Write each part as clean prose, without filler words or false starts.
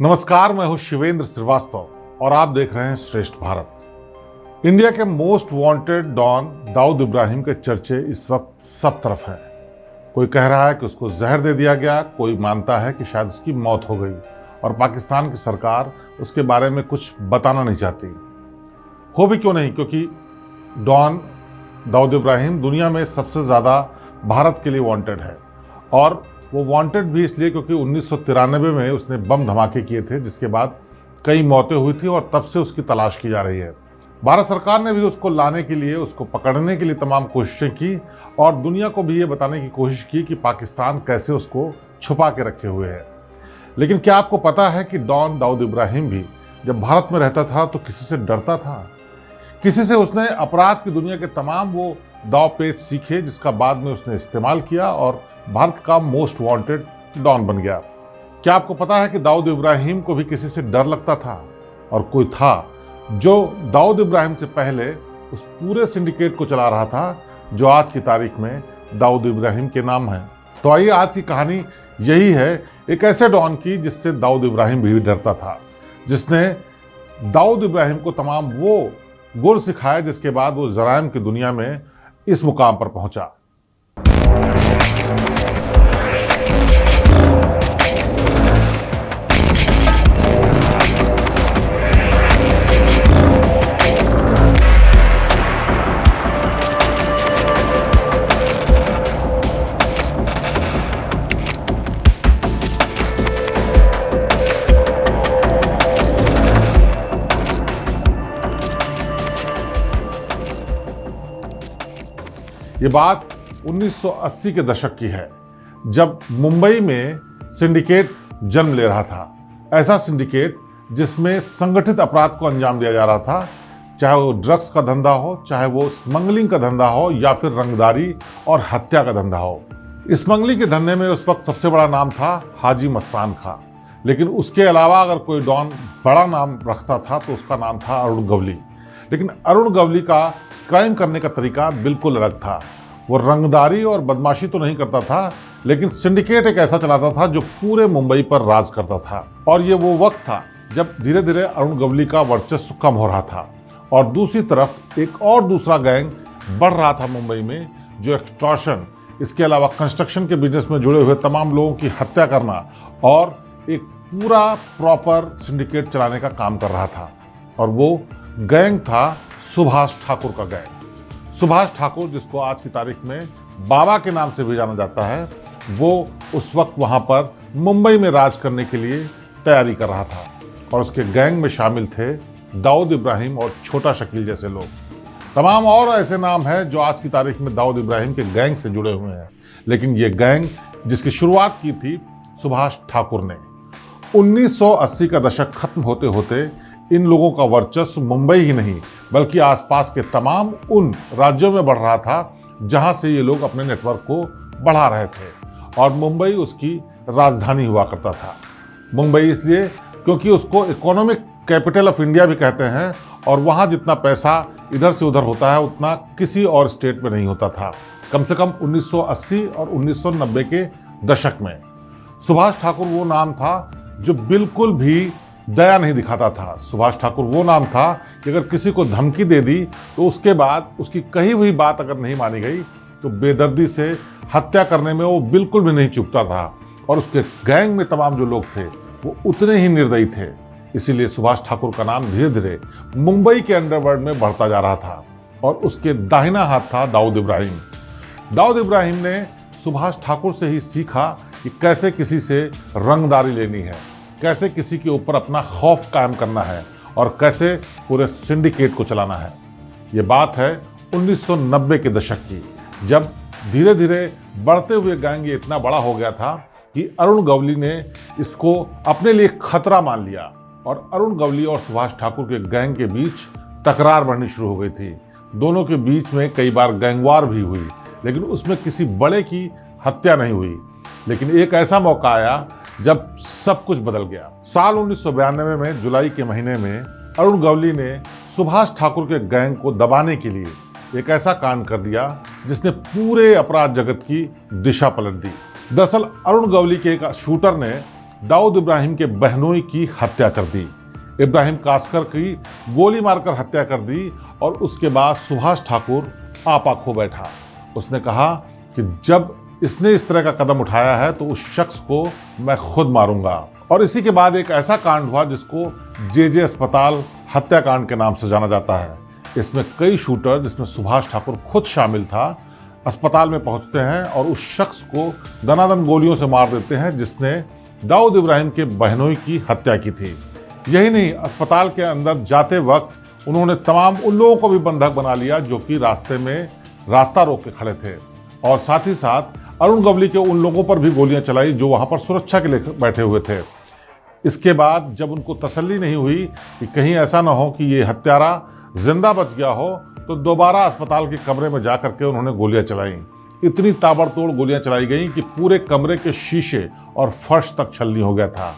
नमस्कार, मैं हूं शिवेंद्र श्रीवास्तव और आप देख रहे हैं श्रेष्ठ भारत। इंडिया के most wanted don Dawood Ibrahim के चर्चे इस वक्त सब तरफ हैं। कोई कह रहा है कि उसको जहर दे दिया गया, कोई मानता है कि शायद उसकी मौत हो गई और पाकिस्तान की सरकार उसके बारे में कुछ बताना नहीं चाहती। हो भी क्यों नहीं, क्योंकि डॉन दाऊद इब्राहिम दुनिया में सबसे ज़्यादा भारत के लिए वांटेड है और वो वांटेड भी इसलिए क्योंकि 1993 में उसने बम धमाके किए थे, जिसके बाद कई मौतें हुई थी और तब से उसकी तलाश की जा रही है। भारत सरकार ने भी उसको लाने के लिए, उसको पकड़ने के लिए तमाम कोशिशें की और दुनिया को भी ये बताने की कोशिश की कि पाकिस्तान कैसे उसको छुपा के रखे हुए है। लेकिन क्या आपको पता है कि डॉन दाऊद इब्राहिम भी जब भारत में रहता था तो किसी से डरता था? किसी से उसने अपराध की दुनिया के तमाम वो दाव पेच सीखे जिसका बाद में उसने इस्तेमाल किया और भारत का मोस्ट वांटेड डॉन बन गया। क्या आपको पता है कि दाऊद इब्राहिम को भी किसी से डर लगता था? और कोई था जो दाऊद इब्राहिम से पहले उस पूरे सिंडिकेट को चला रहा था जो आज की तारीख में दाऊद इब्राहिम के नाम है। तो आइए, आज की कहानी यही है, एक ऐसे डॉन की जिससे दाऊद इब्राहिम भी डरता था, जिसने दाऊद इब्राहिम को तमाम वो गुर सिखाया जिसके बाद वो जराइम की दुनिया में इस मुकाम पर पहुंचा। ये बात 1980 के दशक की है, जब मुंबई में सिंडिकेट जन्म ले रहा था। ऐसा सिंडिकेट जिसमें संगठित अपराध को अंजाम दिया जा रहा था, चाहे वो ड्रग्स का धंधा हो, चाहे वो स्मगलिंग का धंधा हो या फिर रंगदारी और हत्या का धंधा हो। स्मगलिंग के धंधे में उस वक्त सबसे बड़ा नाम था हाजी मस्तान खां, लेकिन उसके अलावा अगर कोई डॉन बड़ा नाम रखता था तो उसका नाम था अरुण गवली। लेकिन अरुण गवली का क्राइम करने का तरीका बिल्कुल अलग था। वो रंगदारी और बदमाशी तो नहीं करता था, लेकिन सिंडिकेट एक ऐसा चलाता था जो पूरे मुंबई पर राज करता था। और ये वो वक्त था जब धीरे धीरे अरुण गवली का वर्चस्व कम हो रहा था और दूसरी तरफ एक और दूसरा गैंग बढ़ रहा था मुंबई में, जो एक्सटॉर्शन, इसके अलावा कंस्ट्रक्शन के बिजनेस में जुड़े हुए तमाम लोगों की हत्या करना और एक पूरा प्रॉपर सिंडिकेट चलाने का काम कर रहा था। और वो गैंग था सुभाष ठाकुर का गैंग। सुभाष ठाकुर, जिसको आज की तारीख में बाबा के नाम से भी जाना जाता है, वो उस वक्त वहां पर मुंबई में राज करने के लिए तैयारी कर रहा था और उसके गैंग में शामिल थे दाऊद इब्राहिम और छोटा शकील जैसे लोग। तमाम और ऐसे नाम हैं जो आज की तारीख में दाऊद इब्राहिम के गैंग से जुड़े हुए हैं, लेकिन ये गैंग जिसकी शुरुआत की थी सुभाष ठाकुर ने। 1980 का दशक खत्म होते होते इन लोगों का वर्चस्व मुंबई ही नहीं बल्कि आसपास के तमाम उन राज्यों में बढ़ रहा था जहां से ये लोग अपने नेटवर्क को बढ़ा रहे थे और मुंबई उसकी राजधानी हुआ करता था। मुंबई इसलिए क्योंकि उसको इकोनॉमिक कैपिटल ऑफ इंडिया भी कहते हैं और वहां जितना पैसा इधर से उधर होता है उतना किसी और स्टेट में नहीं होता था, कम से कम 1980 और 1990 के दशक में। सुभाष ठाकुर वो नाम था जो बिल्कुल भी दया नहीं दिखाता था। सुभाष ठाकुर वो नाम था कि अगर किसी को धमकी दे दी तो उसके बाद उसकी कही हुई बात अगर नहीं मानी गई तो बेदर्दी से हत्या करने में वो बिल्कुल भी नहीं चूकता था। और उसके गैंग में तमाम जो लोग थे वो उतने ही निर्दयी थे। इसीलिए सुभाष ठाकुर का नाम धीरे धीरे मुंबई के अंडरवर्ल्ड में बढ़ता जा रहा था और उसके दाहिना हाथ था दाऊद इब्राहिम। दाऊद इब्राहिम ने सुभाष ठाकुर से ही सीखा कि कैसे किसी से रंगदारी लेनी है, कैसे किसी के ऊपर अपना खौफ कायम करना है और कैसे पूरे सिंडिकेट को चलाना है। ये बात है 1990 के दशक की, जब धीरे धीरे बढ़ते हुए गैंग ये इतना बड़ा हो गया था कि अरुण गवली ने इसको अपने लिए खतरा मान लिया और अरुण गवली और सुभाष ठाकुर के गैंग के बीच तकरार बढ़नी शुरू हो गई थी। दोनों के बीच में कई बार गैंगवार भी हुई, लेकिन उसमें किसी बड़े की हत्या नहीं हुई। लेकिन एक ऐसा मौका आया जब सब कुछ बदल गया। साल 1992 में जुलाई के महीने में अरुण गवली ने सुभाष ठाकुर के गैंग को दबाने के लिए एक ऐसा कांड कर दिया जिसने पूरे अपराध जगत की दिशा पलट दी। दरअसल अरुण गवली के एक शूटर ने दाऊद इब्राहिम के बहनोई की हत्या कर दी। इब्राहिम कास्कर की गोली मारकर हत्या कर दी और उसके बाद सुभाष ठाकुर आपा खो बैठा। उसने कहा कि जब इसने इस तरह का कदम उठाया है तो उस शख्स को मैं खुद मारूंगा। और इसी के बाद एक ऐसा कांड हुआ जिसको जे अस्पताल हत्याकांड के नाम से जाना जाता है। इसमें कई शूटर, जिसमें सुभाष ठाकुर खुद शामिल था, अस्पताल में पहुंचते हैं और उस शख्स को दनादन गोलियों से मार देते हैं जिसने दाऊद इब्राहिम के बहनोई की हत्या की थी। यही नहीं, अस्पताल के अंदर जाते वक्त उन्होंने तमाम उन लोगों को भी बंधक बना लिया जो कि रास्ते में रास्ता रोक के खड़े थे, और साथ ही साथ अरुण गवली के उन लोगों पर भी गोलियां चलाई जो वहां पर सुरक्षा के लिए बैठे हुए थे। इसके बाद जब उनको तसल्ली नहीं हुई कि कहीं ऐसा ना हो कि ये हत्यारा जिंदा बच गया हो, तो दोबारा अस्पताल के कमरे में जा करके उन्होंने गोलियां चलाई। इतनी ताबड़तोड़ गोलियां चलाई गई कि पूरे कमरे के शीशे और फर्श तक छलनी हो गया था।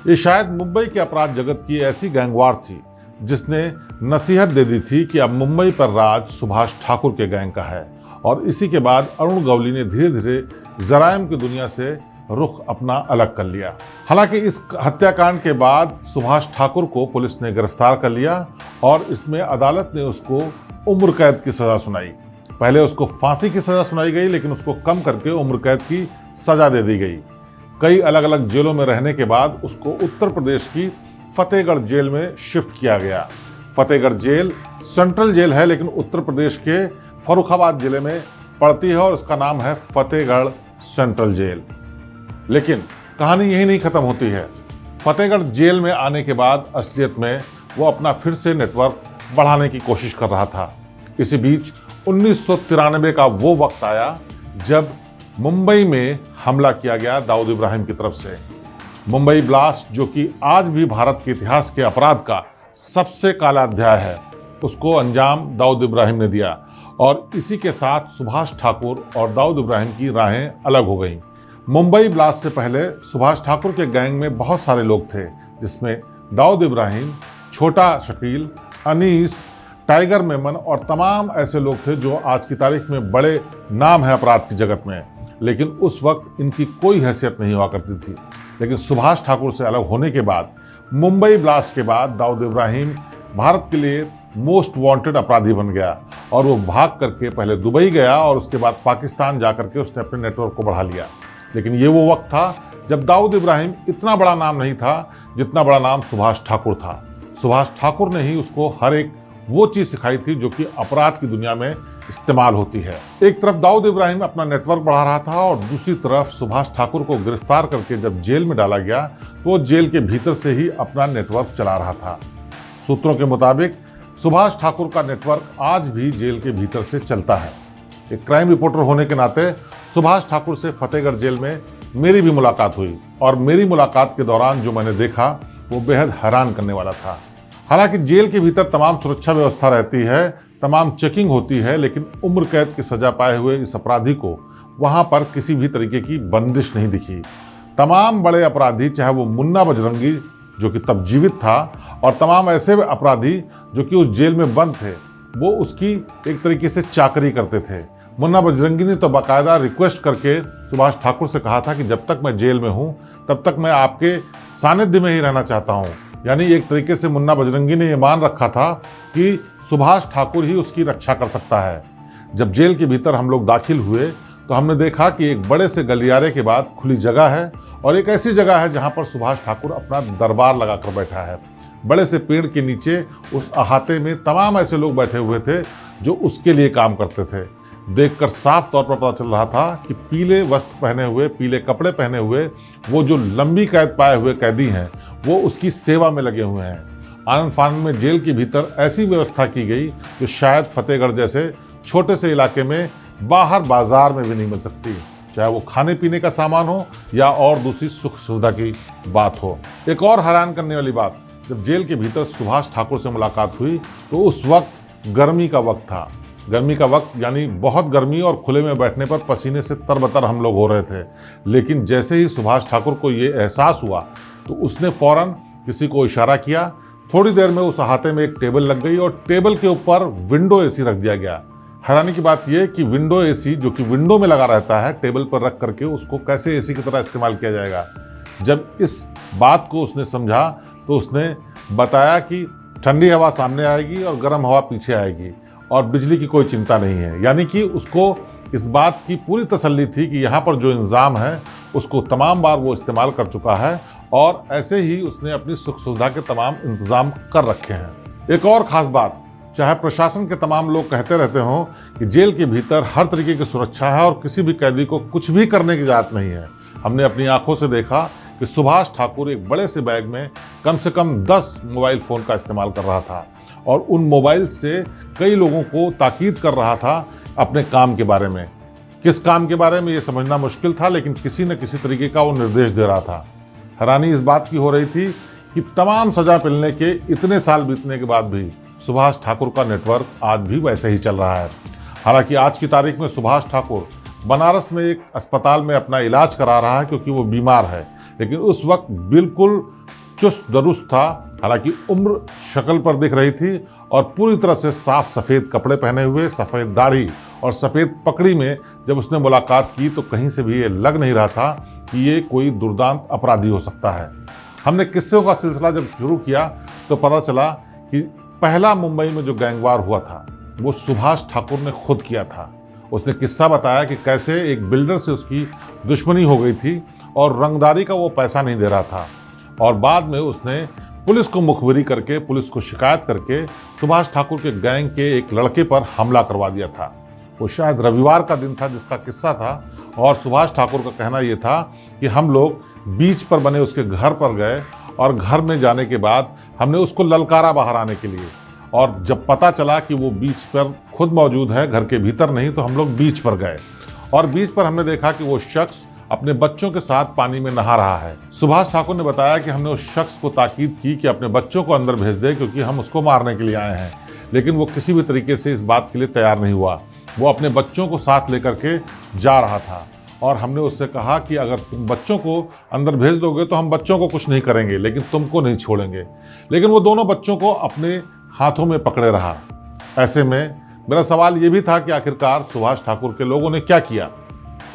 ये शायद मुंबई के अपराध जगत की ऐसी गैंगवार थी जिसने नसीहत दे दी थी कि अब मुंबई पर राज सुभाष ठाकुर के गैंग का है। और इसी के बाद अरुण गवली ने धीरे धीरे जराइम की दुनिया से रुख अपना अलग कर लिया। हालांकि इस हत्याकांड के बाद सुभाष ठाकुर को पुलिस ने गिरफ्तार कर लिया और इसमें अदालत ने उसको उम्र कैद की सजा सुनाई। पहले उसको फांसी की सजा सुनाई गई, लेकिन उसको कम करके उम्र कैद की सजा दे दी गई। कई अलग अलग जेलों में रहने के बाद उसको उत्तर प्रदेश की फतेहगढ़ जेल में शिफ्ट किया गया। फतेहगढ़ जेल सेंट्रल जेल है, लेकिन उत्तर प्रदेश के फर्रुखाबाद जिले में पड़ती है और उसका नाम है फतेहगढ़ सेंट्रल जेल। लेकिन कहानी यही नहीं खत्म होती है। फतेहगढ़ जेल में आने के बाद असलियत में वो अपना फिर से नेटवर्क बढ़ाने की कोशिश कर रहा था। इसी बीच 1993 का वो वक्त आया जब मुंबई में हमला किया गया दाऊद इब्राहिम की तरफ से। मुंबई ब्लास्ट, जो कि आज भी भारत के इतिहास के अपराध का सबसे काला अध्याय है, उसको अंजाम दाऊद इब्राहिम ने दिया। और इसी के साथ सुभाष ठाकुर और दाऊद इब्राहिम की राहें अलग हो गईं। मुंबई ब्लास्ट से पहले सुभाष ठाकुर के गैंग में बहुत सारे लोग थे, जिसमें दाऊद इब्राहिम, छोटा शकील, अनीस, टाइगर मेमन और तमाम ऐसे लोग थे जो आज की तारीख में बड़े नाम है अपराध की जगत में। लेकिन उस वक्त इनकी कोई हैसियत नहीं हुआ करती थी। लेकिन सुभाष ठाकुर से अलग होने के बाद, मुंबई ब्लास्ट के बाद, दाऊद इब्राहिम भारत के लिए मोस्ट वांटेड अपराधी बन गया और वो भाग करके पहले दुबई गया और उसके बाद पाकिस्तान जा करके उसने अपने नेटवर्क को बढ़ा लिया। लेकिन ये वो वक्त था जब दाऊद इब्राहिम इतना बड़ा नाम नहीं था जितना बड़ा नाम सुभाष ठाकुर था। सुभाष ठाकुर ने ही उसको हर एक वो चीज़ सिखाई थी जो कि अपराध की दुनिया में इस्तेमाल होती है। एक तरफ दाऊद इब्राहिम अपना नेटवर्क बढ़ा रहा था और दूसरी तरफ सुभाष ठाकुर को गिरफ्तार करके जब जेल में डाला गया तो वो जेल के भीतर से ही अपना नेटवर्क चला रहा था। सूत्रों के मुताबिक सुभाष ठाकुर का नेटवर्क आज भी जेल के भीतर से चलता है। एक क्राइम रिपोर्टर होने के नाते सुभाष ठाकुर से फतेहगढ़ जेल में मेरी भी मुलाकात हुई और मेरी मुलाकात के दौरान जो मैंने देखा वो बेहद हैरान करने वाला था। हालांकि जेल के भीतर तमाम सुरक्षा व्यवस्था रहती है, तमाम चेकिंग होती है, लेकिन उम्र कैद की सजा पाए हुए इस अपराधी को वहां पर किसी भी तरीके की बंदिश नहीं दिखी। तमाम बड़े अपराधी, चाहे वो मुन्ना बजरंगी जो कि तब जीवित था और तमाम ऐसे अपराधी जो कि उस जेल में बंद थे, वो उसकी एक तरीके से चाकरी करते थे। मुन्ना बजरंगी ने तो बाकायदा रिक्वेस्ट करके सुभाष ठाकुर से कहा था कि जब तक मैं जेल में हूँ तब तक मैं आपके सानिध्य में ही रहना चाहता हूँ। यानी एक तरीके से मुन्ना बजरंगी ने ये मान रखा था कि सुभाष ठाकुर ही उसकी रक्षा कर सकता है। जब जेल के भीतर हम लोग दाखिल हुए तो हमने देखा कि एक बड़े से गलियारे के बाद खुली जगह है और एक ऐसी जगह है जहाँ पर सुभाष ठाकुर अपना दरबार लगाकर बैठा है। बड़े से पेड़ के नीचे उस अहाते में तमाम ऐसे लोग बैठे हुए थे जो उसके लिए काम करते थे। देखकर साफ तौर पर पता चल रहा था कि पीले वस्त्र पहने हुए, पीले कपड़े पहने हुए वो जो लंबी कैद पाए हुए कैदी हैं वो उसकी सेवा में लगे हुए हैं। आनंद फानंद में जेल के भीतर ऐसी व्यवस्था की गई जो शायद फतेहगढ़ जैसे छोटे से इलाके में बाहर बाजार में भी नहीं मिल सकती, चाहे वो खाने पीने का सामान हो या और दूसरी सुख सुविधा की बात हो। एक और हैरान करने वाली बात, जब जेल के भीतर सुभाष ठाकुर से मुलाकात हुई तो उस वक्त गर्मी का वक्त था। गर्मी का वक्त यानी बहुत गर्मी और खुले में बैठने पर पसीने से तरबतर हम लोग हो रहे थे। लेकिन जैसे ही सुभाष ठाकुर को ये एहसास हुआ तो उसने फौरन किसी को इशारा किया। थोड़ी देर में उस अहाते में एक टेबल लग गई और टेबल के ऊपर विंडो एसी रख दिया गया। हैरानी की बात यह कि विंडो एसी जो कि विंडो में लगा रहता है, टेबल पर रख करके उसको कैसे एसी की तरह इस्तेमाल किया जाएगा। जब इस बात को उसने समझा तो उसने बताया कि ठंडी हवा सामने आएगी और गर्म हवा पीछे आएगी और बिजली की कोई चिंता नहीं है। यानी कि उसको इस बात की पूरी तसल्ली थी कि यहाँ पर जो इंतज़ाम है उसको तमाम बार वो इस्तेमाल कर चुका है और ऐसे ही उसने अपनी सुख सुविधा के तमाम इंतज़ाम कर रखे हैं। एक और ख़ास बात, चाहे प्रशासन के तमाम लोग कहते रहते हों कि जेल के भीतर हर तरीके की सुरक्षा है और किसी भी कैदी को कुछ भी करने की इजाज़त नहीं है, हमने अपनी आंखों से देखा कि सुभाष ठाकुर एक बड़े से बैग में कम से कम 10 मोबाइल फ़ोन का इस्तेमाल कर रहा था और उन मोबाइल से कई लोगों को ताकीद कर रहा था अपने काम के बारे में। किस काम के बारे में ये समझना मुश्किल था, लेकिन किसी न किसी तरीके का वो निर्देश दे रहा था। हैरानी इस बात की हो रही थी कि तमाम सजा मिलने के इतने साल बीतने के बाद भी सुभाष ठाकुर का नेटवर्क आज भी वैसे ही चल रहा है। हालांकि आज की तारीख में सुभाष ठाकुर बनारस में एक अस्पताल में अपना इलाज करा रहा है क्योंकि वो बीमार है, लेकिन उस वक्त बिल्कुल चुस्त दुरुस्त था। हालांकि उम्र शक्ल पर दिख रही थी और पूरी तरह से साफ सफ़ेद कपड़े पहने हुए, सफ़ेद दाढ़ी और सफ़ेद पगड़ी में जब उसने मुलाकात की तो कहीं से भी ये लग नहीं रहा था कि ये कोई दुर्दांत अपराधी हो सकता है। हमने किस्सों का सिलसिला जब शुरू किया तो पता चला कि पहला मुंबई में जो गैंगवार हुआ था वो सुभाष ठाकुर ने खुद किया था। उसने किस्सा बताया कि कैसे एक बिल्डर से उसकी दुश्मनी हो गई थी और रंगदारी का वो पैसा नहीं दे रहा था और बाद में उसने पुलिस को मुखबिरी करके, पुलिस को शिकायत करके सुभाष ठाकुर के गैंग के एक लड़के पर हमला करवा दिया था। वो शायद रविवार का दिन था जिसका किस्सा था और सुभाष ठाकुर का कहना ये था कि हम लोग बीच पर बने उसके घर पर गए और घर में जाने के बाद हमने उसको ललकारा बाहर आने के लिए, और जब पता चला कि वो बीच पर खुद मौजूद है, घर के भीतर नहीं, तो हम लोग बीच पर गए और बीच पर हमने देखा कि वो शख्स अपने बच्चों के साथ पानी में नहा रहा है। सुभाष ठाकुर ने बताया कि हमने उस शख्स को ताकीद की कि अपने बच्चों को अंदर भेज दे क्योंकि हम उसको मारने के लिए आए हैं, लेकिन वो किसी भी तरीके से इस बात के लिए तैयार नहीं हुआ। वो अपने बच्चों को साथ लेकर के जा रहा था और हमने उससे कहा कि अगर तुम बच्चों को अंदर भेज दोगे तो हम बच्चों को कुछ नहीं करेंगे, लेकिन तुमको नहीं छोड़ेंगे। लेकिन वो दोनों बच्चों को अपने हाथों में पकड़े रहा। ऐसे में मेरा सवाल ये भी था कि आखिरकार सुभाष ठाकुर के लोगों ने क्या किया।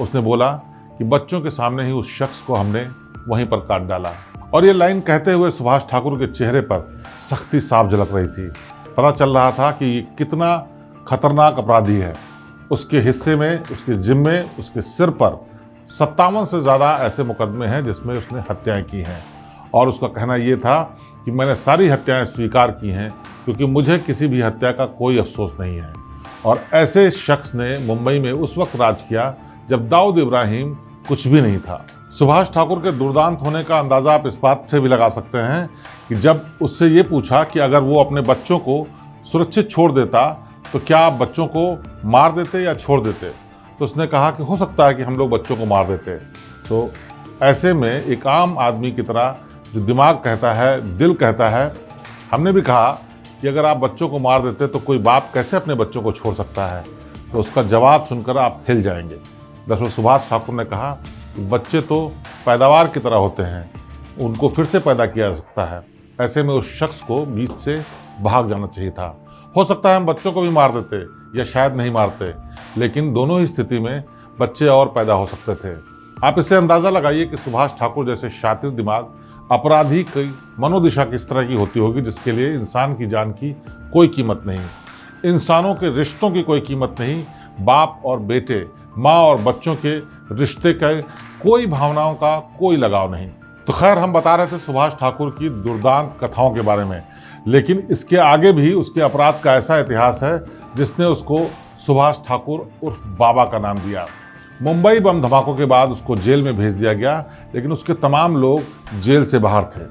उसने बोला कि बच्चों के सामने ही उस शख्स को हमने वहीं पर काट डाला। और ये लाइन कहते हुए सुभाष ठाकुर के चेहरे पर सख्ती साफ झलक रही थी। पता चल रहा था कि ये कितना खतरनाक अपराधी है। उसके हिस्से में, उसके जिम्मे, उसके सिर पर 57 से ज़्यादा ऐसे मुकदमे हैं जिसमें उसने हत्याएं की हैं और उसका कहना ये था कि मैंने सारी हत्याएं स्वीकार की हैं क्योंकि मुझे किसी भी हत्या का कोई अफसोस नहीं है। और ऐसे शख्स ने मुंबई में उस वक्त राज किया जब दाऊद इब्राहिम कुछ भी नहीं था। सुभाष ठाकुर के दुर्दांत होने का अंदाज़ा आप इस बात से भी लगा सकते हैं कि जब उससे ये पूछा कि अगर वो अपने बच्चों को सुरक्षित छोड़ देता तो क्या आप बच्चों को मार देते या छोड़ देते, तो उसने कहा कि हो सकता है कि हम लोग बच्चों को मार देते। तो ऐसे में एक आम आदमी की तरह जो दिमाग कहता है, दिल कहता है, हमने भी कहा कि अगर आप बच्चों को मार देते तो कोई बाप कैसे अपने बच्चों को छोड़ सकता है। तो उसका जवाब सुनकर आप हिल जाएंगे। दरअसल सुभाष ठाकुर ने कहा कि बच्चे तो पैदावार की तरह होते हैं, उनको फिर से पैदा किया जा सकता है। ऐसे में उस शख्स को बीच से भाग जाना चाहिए था। हो सकता है हम बच्चों को भी मार देते या शायद नहीं मारते, लेकिन दोनों ही स्थिति में बच्चे और पैदा हो सकते थे। आप इससे अंदाज़ा लगाइए कि सुभाष ठाकुर जैसे शातिर दिमाग अपराधी की मनोदिशा किस तरह की होती होगी जिसके लिए इंसान की जान की कोई कीमत नहीं, इंसानों के रिश्तों की कोई कीमत नहीं, बाप और बेटे, माँ और बच्चों के रिश्ते का कोई भावनाओं का कोई लगाव नहीं। तो खैर, हम बता रहे थे सुभाष ठाकुर की दुर्दांत कथाओं के बारे में, लेकिन इसके आगे भी उसके अपराध का ऐसा इतिहास है जिसने उसको सुभाष ठाकुर उर्फ बाबा का नाम दिया। मुंबई बम धमाकों के बाद उसको जेल में भेज दिया गया, लेकिन उसके तमाम लोग जेल से बाहर थे।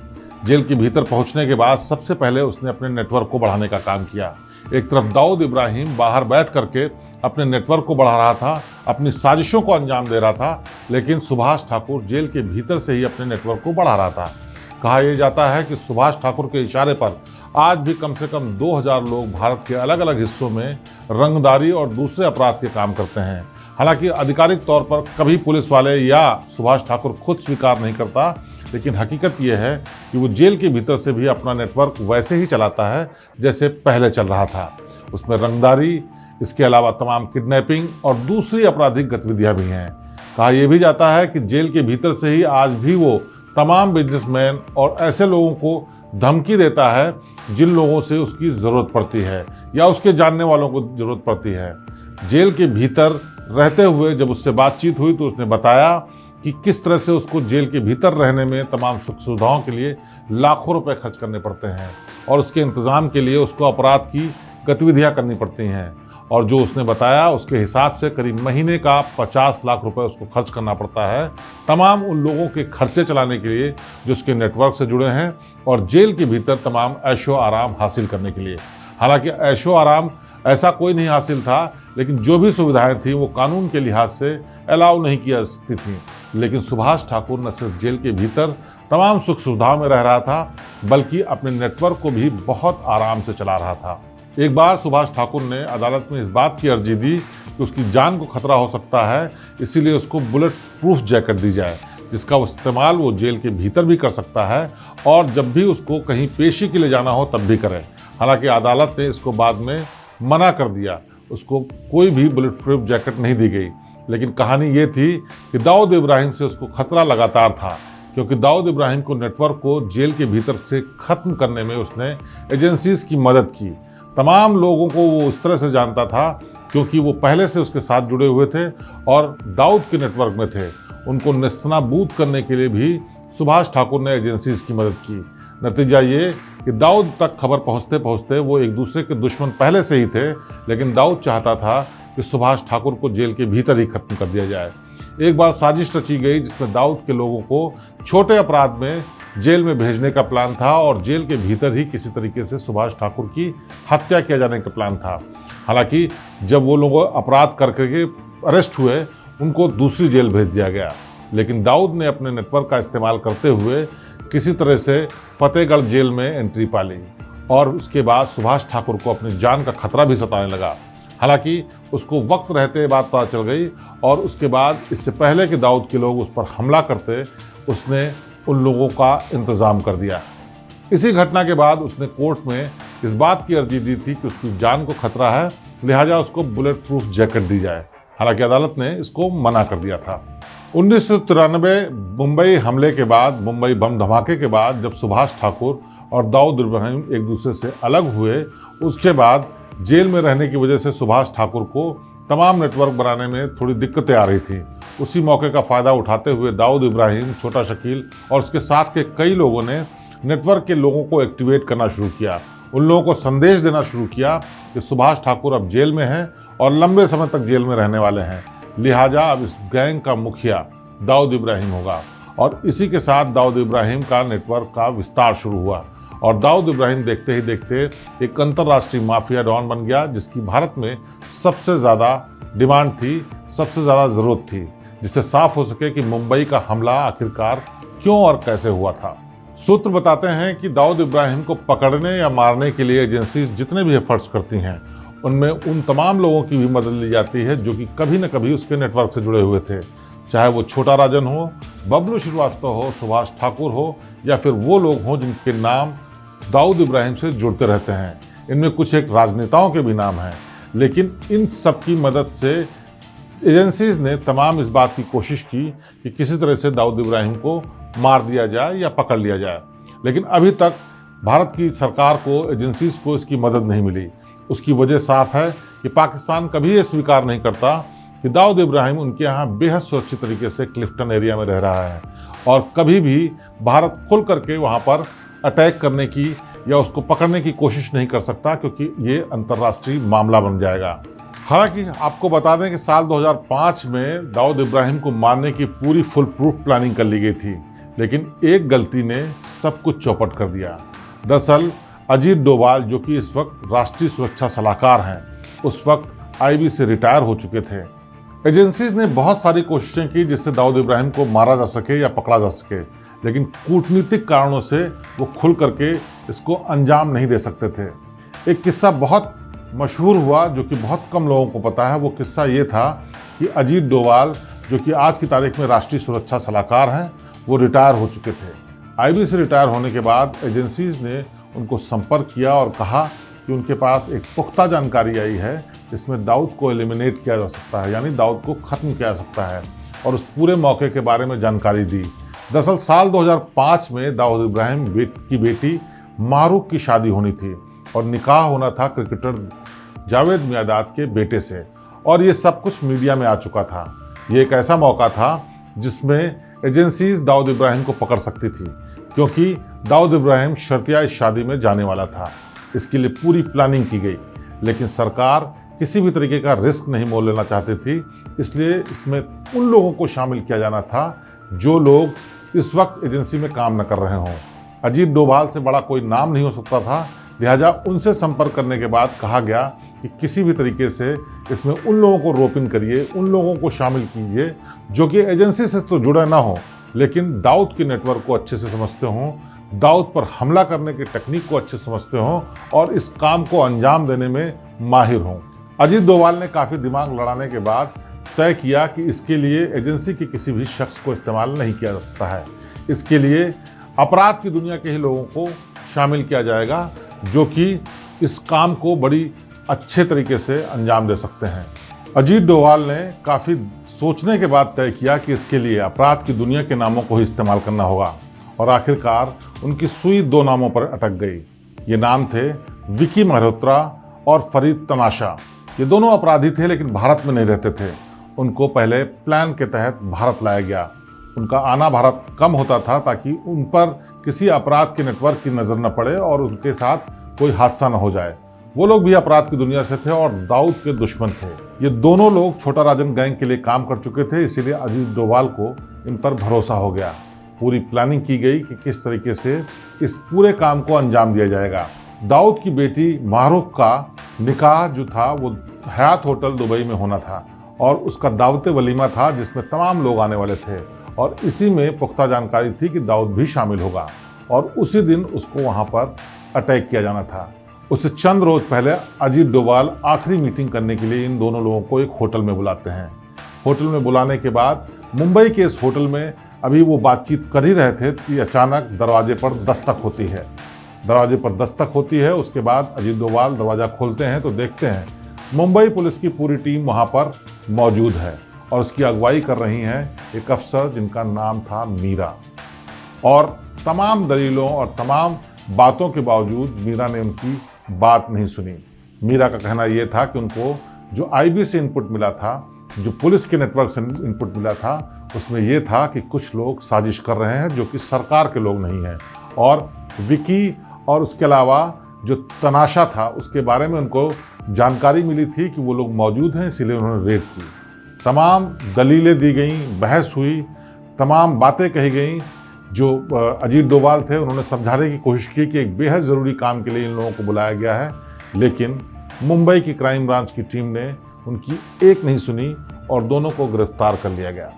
जेल के भीतर पहुंचने के बाद सबसे पहले उसने अपने नेटवर्क को बढ़ाने का काम किया। एक तरफ दाऊद इब्राहिम बाहर बैठ करके अपने नेटवर्क को बढ़ा रहा था, अपनी साजिशों को अंजाम दे रहा था, लेकिन सुभाष ठाकुर जेल के भीतर से ही अपने नेटवर्क को बढ़ा रहा था। कहा यह जाता है कि सुभाष ठाकुर के इशारे पर आज भी कम से कम 2000 लोग भारत के अलग अलग हिस्सों में रंगदारी और दूसरे अपराध के काम करते हैं। हालांकि आधिकारिक तौर पर कभी पुलिस वाले या सुभाष ठाकुर खुद स्वीकार नहीं करता, लेकिन हकीकत यह है कि वो जेल के भीतर से भी अपना नेटवर्क वैसे ही चलाता है जैसे पहले चल रहा था। उसमें रंगदारी, इसके अलावा तमाम किडनैपिंग और दूसरी आपराधिक गतिविधियां भी हैं। कहा यह भी जाता है कि जेल के भीतर से ही आज भी वो तमाम बिजनेसमैन और ऐसे लोगों को धमकी देता है जिन लोगों से उसकी ज़रूरत पड़ती है या उसके जानने वालों को ज़रूरत पड़ती है। जेल के भीतर रहते हुए जब उससे बातचीत हुई तो उसने बताया कि किस तरह से उसको जेल के भीतर रहने में तमाम सुख सुविधाओं के लिए लाखों रुपए खर्च करने पड़ते हैं और उसके इंतज़ाम के लिए उसको अपराध की गतिविधियां करनी पड़ती हैं। और जो उसने बताया उसके हिसाब से करीब महीने का 50 लाख रुपए उसको खर्च करना पड़ता है तमाम उन लोगों के खर्चे चलाने के लिए जो उसके नेटवर्क से जुड़े हैं और जेल के भीतर तमाम ऐशो आराम हासिल करने के लिए। हालांकि ऐशो आराम ऐसा कोई नहीं हासिल था, लेकिन जो भी सुविधाएं थी वो कानून के लिहाज से अलाउ नहीं की जा सकती थी। लेकिन सुभाष ठाकुर न सिर्फ जेल के भीतर तमाम सुख सुविधाओं में रह रहा था, बल्कि अपने नेटवर्क को भी बहुत आराम से चला रहा था। एक बार सुभाष ठाकुर ने अदालत में इस बात की अर्जी दी कि उसकी जान को खतरा हो सकता है, इसीलिए उसको बुलेट प्रूफ जैकेट दी जाए जिसका इस्तेमाल वो जेल के भीतर भी कर सकता है और जब भी उसको कहीं पेशी के लिए जाना हो तब भी करे। हालांकि अदालत ने इसको बाद में मना कर दिया, उसको कोई भी बुलेट प्रूफ जैकेट नहीं दी गई। लेकिन कहानी ये थी कि दाऊद इब्राहिम से उसको खतरा लगातार था, क्योंकि दाऊद इब्राहिम को नेटवर्क को जेल के भीतर से खत्म करने में उसने एजेंसीज की मदद की। तमाम लोगों को वो उस तरह से जानता था क्योंकि वो पहले से उसके साथ जुड़े हुए थे और दाऊद के नेटवर्क में थे। उनको नेस्तनाबूद करने के लिए भी सुभाष ठाकुर ने एजेंसीज की मदद की। नतीजा ये कि दाऊद तक खबर पहुंचते पहुंचते वो एक दूसरे के दुश्मन पहले से ही थे, लेकिन दाऊद चाहता था कि सुभाष ठाकुर को जेल के भीतर ही खत्म कर दिया जाए। एक बार साजिश रची गई जिसमें दाऊद के लोगों को छोटे अपराध में जेल में भेजने का प्लान था और जेल के भीतर ही किसी तरीके से सुभाष ठाकुर की हत्या किया जाने का प्लान था। हालांकि जब वो लोग अपराध करके अरेस्ट हुए उनको दूसरी जेल भेज दिया गया, लेकिन दाऊद ने अपने नेटवर्क का इस्तेमाल करते हुए किसी तरह से फतेहगढ़ जेल में एंट्री पा ली और उसके बाद सुभाष ठाकुर को अपनी जान का खतरा भी सताने लगा। हालांकि उसको वक्त रहते बात पता चल गई और उसके बाद इससे पहले कि दाऊद के लोग उस पर हमला करते उसने उन लोगों का इंतज़ाम कर दिया। इसी घटना के बाद उसने कोर्ट में इस बात की अर्जी दी थी कि उसकी जान को खतरा है, लिहाजा उसको बुलेट प्रूफ जैकेट दी जाए। हालांकि अदालत ने इसको मना कर दिया था। 1993 मुंबई हमले के बाद, मुंबई बम धमाके के बाद जब सुभाष ठाकुर और दाऊद इब्राहिम एक दूसरे से अलग हुए, उसके बाद जेल में रहने की वजह से सुभाष ठाकुर को तमाम नेटवर्क बनाने में थोड़ी दिक्कतें आ रही थी। उसी मौके का फ़ायदा उठाते हुए दाऊद इब्राहिम, छोटा शकील और उसके साथ के कई लोगों ने नेटवर्क के लोगों को एक्टिवेट करना शुरू किया। उन लोगों को संदेश देना शुरू किया कि सुभाष ठाकुर अब जेल में हैं और लंबे समय तक जेल में रहने वाले हैं, लिहाजा अब इस गैंग का मुखिया दाऊद इब्राहिम होगा। और इसी के साथ दाऊद इब्राहिम का नेटवर्क का विस्तार शुरू हुआ और दाऊद इब्राहिम देखते ही देखते एक अंतर्राष्ट्रीय माफिया डॉन बन गया, जिसकी भारत में सबसे ज़्यादा डिमांड थी, सबसे ज़्यादा ज़रूरत थी, जिससे साफ हो सके कि मुंबई का हमला आखिरकार क्यों और कैसे हुआ था। सूत्र बताते हैं कि दाऊद इब्राहिम को पकड़ने या मारने के लिए एजेंसी जितने भी एफर्ट्स करती हैं उनमें उन तमाम लोगों की भी मदद ली जाती है जो कि कभी न कभी उसके नेटवर्क से जुड़े हुए थे, चाहे वो छोटा राजन हो, बबलू श्रीवास्तव हो, सुभाष ठाकुर हो या फिर वो लोग हों जिनके नाम दाऊद इब्राहिम से जुड़ते रहते हैं। इनमें कुछ एक राजनेताओं के भी नाम हैं, लेकिन इन सब की मदद से एजेंसीज ने तमाम इस बात की कोशिश की कि किसी तरह से दाऊद इब्राहिम को मार दिया जाए या पकड़ लिया जाए, लेकिन अभी तक भारत की सरकार को, एजेंसीज को इसकी मदद नहीं मिली। उसकी वजह साफ है कि पाकिस्तान कभी ये स्वीकार नहीं करता कि दाऊद इब्राहिम उनके यहाँ बेहद सुरक्षित तरीके से क्लिफ्टन एरिया में रह रहा है और कभी भी भारत खुल करके वहाँ पर अटैक करने की या उसको पकड़ने की कोशिश नहीं कर सकता, क्योंकि ये अंतर्राष्ट्रीय मामला बन जाएगा। हालांकि आपको बता दें कि साल 2005 में दाऊद इब्राहिम को मारने की पूरी फुल प्रूफ प्लानिंग कर ली गई थी, लेकिन एक गलती ने सब कुछ चौपट कर दिया। दरअसल अजीत डोभाल, जो कि इस वक्त राष्ट्रीय सुरक्षा सलाहकार हैं, उस वक्त आईबी से रिटायर हो चुके थे। एजेंसीज ने बहुत सारी कोशिशें की जिससे दाऊद इब्राहिम को मारा जा सके या पकड़ा जा सके, लेकिन कूटनीतिक कारणों से वो खुल करके इसको अंजाम नहीं दे सकते थे। एक किस्सा बहुत मशहूर हुआ जो कि बहुत कम लोगों को पता है। वो किस्सा ये था कि अजीत डोभाल, जो कि आज की तारीख में राष्ट्रीय सुरक्षा सलाहकार हैं, वो रिटायर हो चुके थे। आईबी से रिटायर होने के बाद एजेंसीज ने उनको संपर्क किया और कहा कि उनके पास एक पुख्ता जानकारी आई है जिसमें दाऊद को एलिमिनेट किया जा सकता है, यानी दाऊद को ख़त्म किया जा सकता है, और उस पूरे मौके के बारे में जानकारी दी। दरअसल साल 2005 में दाऊद इब्राहिम की बेटी मारूक की शादी होनी थी और निकाह होना था क्रिकेटर जावेद मियांदाद के बेटे से, और ये सब कुछ मीडिया में आ चुका था। ये एक ऐसा मौका था जिसमें एजेंसीज दाऊद इब्राहिम को पकड़ सकती थी, क्योंकि दाऊद इब्राहिम शर्तिया इस शादी में जाने वाला था। इसके लिए पूरी प्लानिंग की गई, लेकिन सरकार किसी भी तरीके का रिस्क नहीं मोल लेना चाहती थी, इसलिए इसमें उन लोगों को शामिल किया जाना था जो लोग इस वक्त एजेंसी में काम न कर रहे हों। अजीत डोभाल से बड़ा कोई नाम नहीं हो सकता था, लिहाजा उनसे संपर्क करने के बाद कहा गया कि किसी भी तरीके से इसमें उन लोगों को रोप इन करिए, उन लोगों को शामिल कीजिए जो कि एजेंसी से तो जुड़े ना हो, लेकिन दाऊद के नेटवर्क को अच्छे से समझते हों, दाऊद पर हमला करने की टेक्निक को अच्छे से समझते हों और इस काम को अंजाम देने में माहिर हों। अजीत डोभाल ने काफ़ी दिमाग लड़ाने के बाद तय किया कि इसके लिए एजेंसी के किसी भी शख्स को इस्तेमाल नहीं किया जा सकता है। इसके लिए अपराध की दुनिया के ही लोगों को शामिल किया जाएगा जो कि इस काम को बड़ी अच्छे तरीके से अंजाम दे सकते हैं। अजीत डोभाल ने काफ़ी सोचने के बाद तय किया कि इसके लिए अपराध की दुनिया के नामों को ही इस्तेमाल करना होगा, और आखिरकार उनकी सुई दो नामों पर अटक गई। ये नाम थे विकी मल्होत्रा और फरीद तमाशा। ये दोनों अपराधी थे लेकिन भारत में नहीं रहते थे। उनको पहले प्लान के तहत भारत लाया गया। उनका आना भारत कम होता था ताकि उन पर किसी अपराध के नेटवर्क की नज़र न पड़े और उनके साथ कोई हादसा न हो जाए। वो लोग भी अपराध की दुनिया से थे और दाऊद के दुश्मन थे। ये दोनों लोग छोटा राजन गैंग के लिए काम कर चुके थे, इसीलिए अजीत डोभाल को इन पर भरोसा हो गया। पूरी प्लानिंग की गई कि किस तरीके से इस पूरे काम को अंजाम दिया जाएगा। दाऊद की बेटी मारूक का निकाह जो था वो हयात होटल दुबई में होना था और उसका दावत वलीमा था जिसमें तमाम लोग आने वाले थे, और इसी में पुख्ता जानकारी थी कि दाऊद भी शामिल होगा और उसी दिन उसको वहाँ पर अटैक किया जाना था। उससे चंद रोज पहले अजीत डोभाल आखिरी मीटिंग करने के लिए इन दोनों लोगों को एक होटल में बुलाते हैं। होटल में बुलाने के बाद मुंबई के इस होटल में अभी वो बातचीत कर ही रहे थे कि अचानक दरवाजे पर दस्तक होती है। दरवाजे पर दस्तक होती है, उसके बाद अजीत डोभाल दरवाज़ा खोलते हैं तो देखते हैं मुंबई पुलिस की पूरी टीम वहाँ पर मौजूद है और उसकी अगुवाई कर रही हैं एक अफसर जिनका नाम था मीरा। और तमाम दलीलों और तमाम बातों के बावजूद मीरा ने उनकी बात नहीं सुनी। मीरा का कहना यह था कि उनको जो आईबी से इनपुट मिला था, जो पुलिस के नेटवर्क से इनपुट मिला था, उसमें यह था कि कुछ लोग साजिश कर रहे हैं जो कि सरकार के लोग नहीं हैं, और विकी और उसके अलावा जो तनाशा था उसके बारे में उनको जानकारी मिली थी कि वो लोग मौजूद हैं, इसीलिए उन्होंने रेड की। तमाम दलीलें दी गईं, बहस हुई, तमाम बातें कही गईं। जो अजीत डोभाल थे उन्होंने समझाने की कोशिश की कि एक बेहद ज़रूरी काम के लिए इन लोगों को बुलाया गया है, लेकिन मुंबई की क्राइम ब्रांच की टीम ने उनकी एक नहीं सुनी और दोनों को गिरफ्तार कर लिया गया।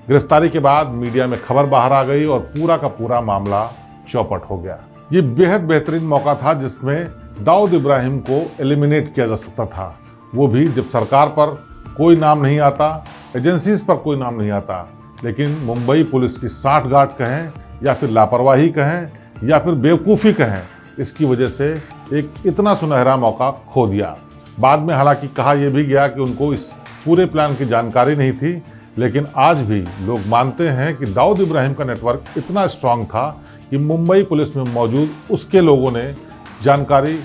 गिरफ्तारी के बाद मीडिया में खबर बाहर आ गई और पूरा का पूरा मामला चौपट हो गया। ये बेहद बेहतरीन मौका था जिसमें दाऊद इब्राहिम को एलिमिनेट किया जा सकता था, वो भी जब सरकार पर कोई नाम नहीं आता, एजेंसीज पर कोई नाम नहीं आता, लेकिन मुंबई पुलिस की साठगांठ कहें या फिर लापरवाही कहें या फिर बेवकूफ़ी कहें, इसकी वजह से एक इतना सुनहरा मौका खो दिया। बाद में हालांकि कहा यह भी गया कि उनको इस पूरे प्लान की जानकारी नहीं थी, लेकिन आज भी लोग मानते हैं कि दाऊद इब्राहिम का नेटवर्क इतना स्ट्रांग था कि मुंबई पुलिस में मौजूद उसके लोगों ने जानकारी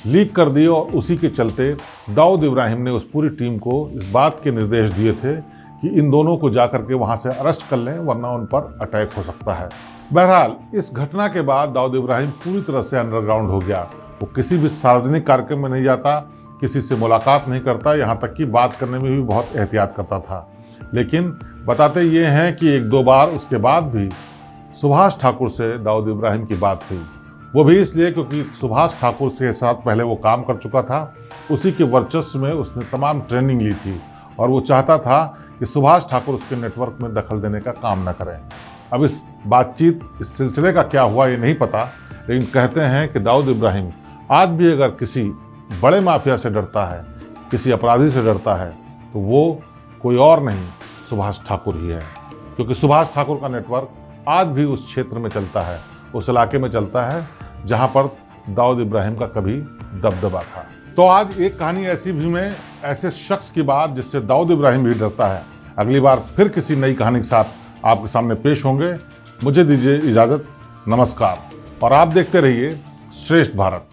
लीक कर दी और उसी के चलते दाऊद इब्राहिम ने उस पूरी टीम को इस बात के निर्देश दिए थे कि इन दोनों को जाकर के वहाँ से अरेस्ट कर लें, वरना उन पर अटैक हो सकता है। बहरहाल इस घटना के बाद दाऊद इब्राहिम पूरी तरह से अंडरग्राउंड हो गया। वो किसी भी सार्वजनिक कार्यक्रम में नहीं जाता, किसी से मुलाकात नहीं करता, यहाँ तक कि बात करने में भी बहुत एहतियात करता था। लेकिन बताते ये हैं कि एक दो बार उसके बाद भी सुभाष ठाकुर से दाऊद इब्राहिम की बात हुई, वो भी इसलिए क्योंकि सुभाष ठाकुर के साथ पहले वो काम कर चुका था, उसी के वर्चस्व में उसने तमाम ट्रेनिंग ली थी और वो चाहता था कि सुभाष ठाकुर उसके नेटवर्क में दखल देने का काम न करें। अब इस बातचीत, इस सिलसिले का क्या हुआ ये नहीं पता, लेकिन कहते हैं कि दाऊद इब्राहिम आज भी अगर किसी बड़े माफिया से डरता है, किसी अपराधी से डरता है, तो वो कोई और नहीं सुभाष ठाकुर ही है, क्योंकि सुभाष ठाकुर का नेटवर्क आज भी उस क्षेत्र में चलता है, उस इलाके में चलता है जहां पर दाऊद इब्राहिम का कभी दबदबा था। तो आज एक कहानी ऐसी भी में ऐसे शख्स की बात जिससे दाऊद इब्राहिम भी डरता है। अगली बार फिर किसी नई कहानी के साथ आपके सामने पेश होंगे। मुझे दीजिए इजाज़त। नमस्कार और आप देखते रहिए श्रेष्ठ भारत।